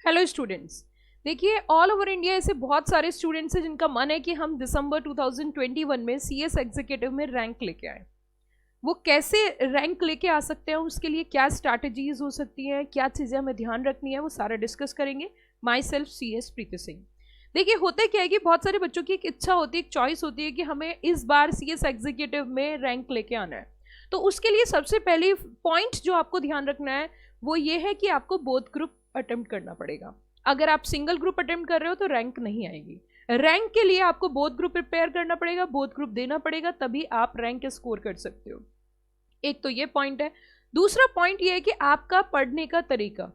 Hello students, देखिए all over India ऐसे बहुत सारे स्टूडेंट्स हैं जिनका मन है कि हम दिसंबर 2021 में सीएस एग्जीक्यूटिव में रैंक लेके आए। वो कैसे रैंक लेके आ सकते हैं, उसके लिए क्या स्ट्रैटेजीज हो सकती हैं, क्या चीज़ें हमें ध्यान रखनी है, वो सारा डिस्कस करेंगे। माई सेल्फ CS प्रीति सिंह। देखिए होता क्या है कि बहुत सारे बच्चों की एक इच्छा होती है, एक चॉइस होती है कि हमें इस बार CS एग्जीक्यूटिव में रैंक लेके आना है। तो उसके लिए सबसे पहले पॉइंट जो आपको ध्यान रखना है वो ये है कि आपको बोथ ग्रुप अटेम्प्ट करना पड़ेगा। अगर आप सिंगल ग्रुप अटेम्प्ट कर रहे हो तो रैंक नहीं आएगी। रैंक के लिए आपको बोथ ग्रुप प्रिपेयर करना पड़ेगा, बोथ ग्रुप देना पड़ेगा, तभी आप रैंक स्कोर कर सकते हो। एक तो ये पॉइंट है। दूसरा पॉइंट ये है कि आपका पढ़ने का तरीका,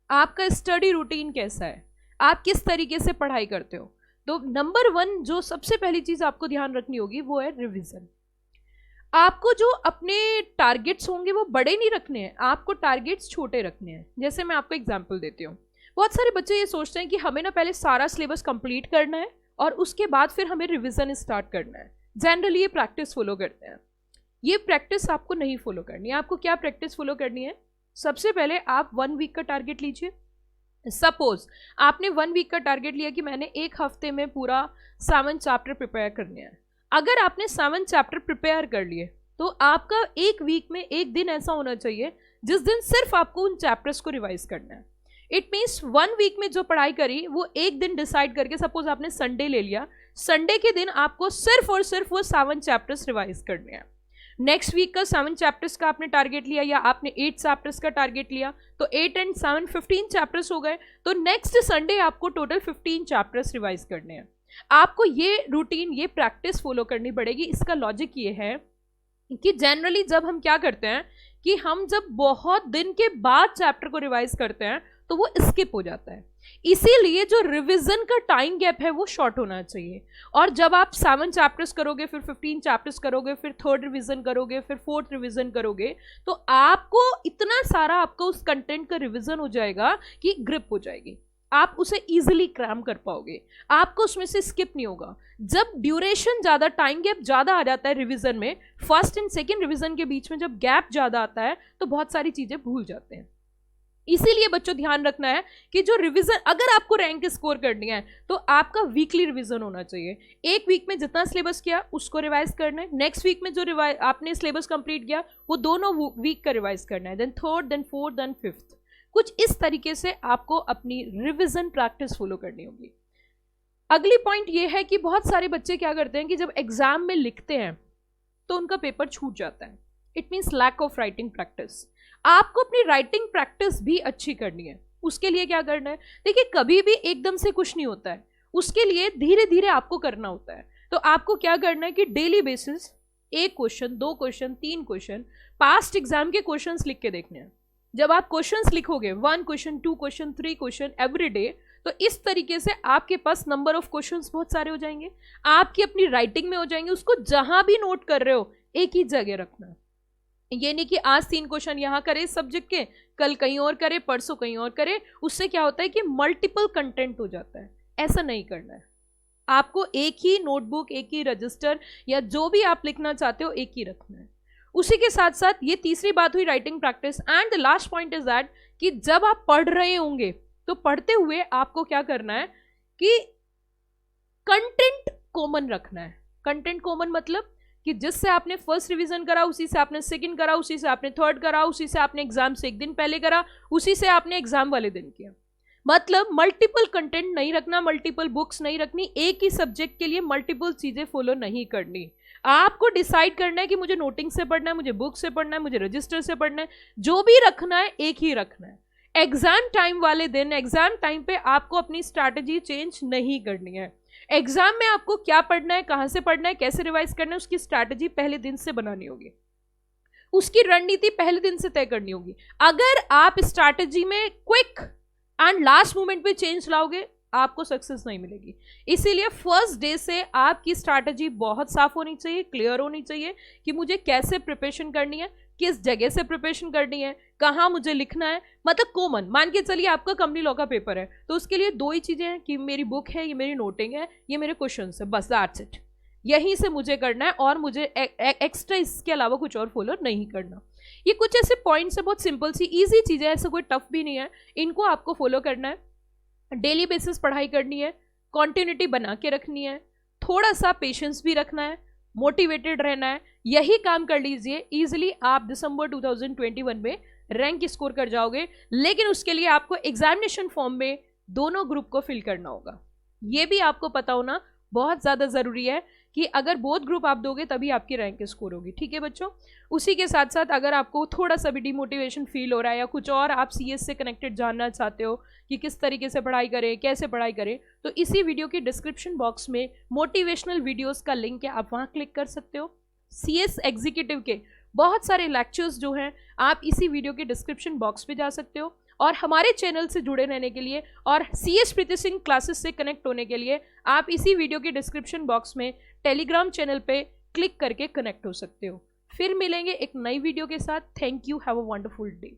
आपका स्टडी रूटीन कैसा है, आप किस तरीके से पढ़ाई करते हो। तो नंबर 1 जो सबसे पहली चीज आपको ध्यान रखनी होगी वो है रिवीजन। आपको जो अपने टारगेट्स होंगे वो बड़े नहीं रखने हैं, आपको टारगेट्स छोटे रखने हैं। जैसे मैं आपको एग्जांपल देती हूँ, बहुत सारे बच्चे ये सोचते हैं कि हमें ना पहले सारा सिलेबस कंप्लीट करना है और उसके बाद फिर हमें रिवीजन स्टार्ट करना है। जनरली ये प्रैक्टिस फॉलो करते हैं। ये प्रैक्टिस आपको नहीं फॉलो करनी है। आपको क्या प्रैक्टिस फॉलो करनी है? सबसे पहले आप 1 वीक का टारगेट लीजिए। सपोज आपने 1 वीक का टारगेट लिया कि मैंने 1 हफ्ते में पूरा 7 चैप्टर प्रिपेयर करने हैं। अगर आपने 7 चैप्टर प्रिपेयर कर लिए तो आपका 1 वीक में 1 दिन ऐसा होना चाहिए जिस दिन सिर्फ आपको उन चैप्टर्स को रिवाइज करना है। इट मीन्स 1 वीक में जो पढ़ाई करी वो 1 दिन डिसाइड करके, सपोज आपने संडे ले लिया, संडे के दिन आपको सिर्फ और सिर्फ वो 7 चैप्टर्स रिवाइज करने हैं। नेक्स्ट वीक का 7 चैप्टर्स का आपने टारगेट लिया या आपने 8 चैप्टर्स का टारगेट लिया तो 8 and 7 15 चैप्टर्स हो गए। तो नेक्स्ट संडे आपको टोटल 15 चैप्टर्स रिवाइज करने हैं। आपको ये रूटीन, ये प्रैक्टिस फॉलो करनी पड़ेगी। इसका लॉजिक ये है कि जनरली जब हम क्या करते हैं कि हम जब बहुत दिन के बाद चैप्टर को रिवाइज करते हैं तो वो स्किप हो जाता है। इसीलिए जो रिवीजन का टाइम गैप है वो शॉर्ट होना चाहिए। और जब आप 7 चैप्टर्स करोगे, फिर 15 चैप्टर्स करोगे, फिर 3rd रिवीजन करोगे, फिर 4th रिवीजन करोगे, तो आपको इतना सारा आपका उस कंटेंट का रिवीजन हो जाएगा कि ग्रिप हो जाएगी, आप उसे इजीली क्रैम कर पाओगे, आपको उसमें से स्किप नहीं होगा। जब ड्यूरेशन ज़्यादा, टाइम गैप ज़्यादा आ जाता है रिवीजन में, फर्स्ट एंड सेकेंड रिवीजन के बीच में जब गैप ज़्यादा आता है तो बहुत सारी चीज़ें भूल जाते हैं। इसीलिए बच्चों ध्यान रखना है कि जो रिवीजन, अगर आपको रैंक स्कोर करनी है तो आपका वीकली रिवीजन होना चाहिए। 1 वीक में जितना सिलेबस किया उसको रिवाइज करना है, नेक्स्ट वीक में जो आपने सिलेबस कंप्लीट किया वो दोनों वीक का रिवाइज करना है, then 3rd, then 4th, then 5th। कुछ इस तरीके से आपको अपनी रिवीजन प्रैक्टिस फॉलो करनी होगी। अगली पॉइंट ये है कि बहुत सारे बच्चे क्या करते हैं कि जब एग्जाम में लिखते हैं तो उनका पेपर छूट जाता है। It means lack of writing practice. आपको अपनी राइटिंग प्रैक्टिस भी अच्छी करनी है। उसके लिए क्या करना है? देखिए कभी भी एकदम से कुछ नहीं होता है, उसके लिए धीरे धीरे आपको करना होता है। तो आपको क्या करना है कि daily basis 1 question, 2 question, 3 question past exam के क्वेश्चंस लिख के देखने हैं। जब आप क्वेश्चंस लिखोगे 1 question, 2 question, 3 question every day, तो इस तरीके से आपके पास नंबर ऑफ क्वेश्चंस बहुत सारे हो जाएंगे, आपकी अपनी राइटिंग में हो जाएंगे। उसको जहां भी नोट कर रहे हो एक ही जगह रखना है। ये नहीं कि आज 3 क्वेश्चन यहाँ करे इस सब्जेक्ट के, कल कहीं और करे, परसों कहीं और करे। उससे क्या होता है कि मल्टीपल कंटेंट हो जाता है। ऐसा नहीं करना है। आपको एक ही नोटबुक, एक ही रजिस्टर या जो भी आप लिखना चाहते हो एक ही रखना है। उसी के साथ साथ ये तीसरी बात हुई writing practice. And the last point is that कि जब आप पढ़ रहे होंगे तो पढ़ते हुए आपको क्या करना है कि कंटेंट कॉमन रखना है। कंटेंट कॉमन मतलब कि जिससे आपने फर्स्ट रिवीजन करा उसी से आपने सेकंड करा, उसी से आपने 3rd करा, उसी से आपने एग्जाम से 1 दिन पहले करा, उसी से आपने एग्जाम वाले दिन किया। मतलब मल्टीपल कंटेंट नहीं रखना, मल्टीपल बुक्स नहीं रखनी, एक ही सब्जेक्ट के लिए मल्टीपल चीजें फॉलो नहीं करनी। आपको डिसाइड करना है कि मुझे नोटिंग से पढ़ना है, मुझे बुक से पढ़ना है, मुझे रजिस्टर से पढ़ना है, जो भी रखना है एक ही रखना है। एग्जाम टाइम वाले दिन, एग्जाम टाइम पे आपको अपनी स्ट्रैटेजी चेंज नहीं करनी है। एग्जाम में आपको क्या पढ़ना है, कहां से पढ़ना है, कैसे रिवाइज करना है, उसकी स्ट्रैटेजी पहले दिन से बनानी होगी, उसकी रणनीति पहले दिन से तय करनी होगी। अगर आप स्ट्रैटेजी में क्विक एंड लास्ट मोमेंट पे चेंज लाओगे आपको सक्सेस नहीं मिलेगी। इसीलिए फर्स्ट डे से आपकी स्ट्रैटेजी बहुत साफ होनी चाहिए, क्लियर होनी चाहिए कि मुझे कैसे प्रिपरेशन करनी है, किस जगह से प्रिपरेशन करनी है, कहाँ मुझे लिखना है। मतलब कॉमन मान के चलिए आपका कंपनी लॉ का पेपर है तो उसके लिए 2 ही चीज़ें हैं कि मेरी बुक है, ये मेरी नोटिंग है, ये मेरे क्वेश्चन है, बस दैट्स इट। यहीं से मुझे करना है और मुझे एक्स्ट्रा इसके अलावा कुछ और फॉलो नहीं करना। ये कुछ ऐसे पॉइंट्स है, बहुत सिंपल सी इजी चीज़ें, ऐसा कोई टफ भी नहीं है, इनको आपको फॉलो करना है। डेली बेसिस पढ़ाई करनी है, कॉन्टिन्यूटी बना के रखनी है, थोड़ा सा पेशेंस भी रखना है, मोटिवेटेड रहना है। यही काम कर लीजिए, इजिली आप दिसंबर 2021 में रैंक स्कोर कर जाओगे। लेकिन उसके लिए आपको एग्जामिनेशन फॉर्म में दोनों ग्रुप को फिल करना होगा। ये भी आपको पता होना बहुत ज़्यादा ज़रूरी है कि अगर बोथ ग्रुप आप दोगे तभी आपकी रैंक स्कोर होगी। ठीक है बच्चों, उसी के साथ साथ अगर आपको थोड़ा सा भी डिमोटिवेशन फील हो रहा है या कुछ और आप सीएस से कनेक्टेड जानना चाहते हो कि किस तरीके से पढ़ाई करें, कैसे पढ़ाई करें, तो इसी वीडियो के डिस्क्रिप्शन बॉक्स में मोटिवेशनल वीडियोज़ का लिंक है, आप वहाँ क्लिक कर सकते हो। सीएस एग्जीक्यूटिव के बहुत सारे लेक्चर्स जो हैं आप इसी वीडियो के डिस्क्रिप्शन बॉक्स पे जा सकते हो। और हमारे चैनल से जुड़े रहने के लिए और CS प्रीति सिंह क्लासेस से कनेक्ट होने के लिए आप इसी वीडियो के डिस्क्रिप्शन बॉक्स में टेलीग्राम चैनल पे क्लिक करके कनेक्ट हो सकते हो। फिर मिलेंगे एक नई वीडियो के साथ। Thank you, have a wonderful day.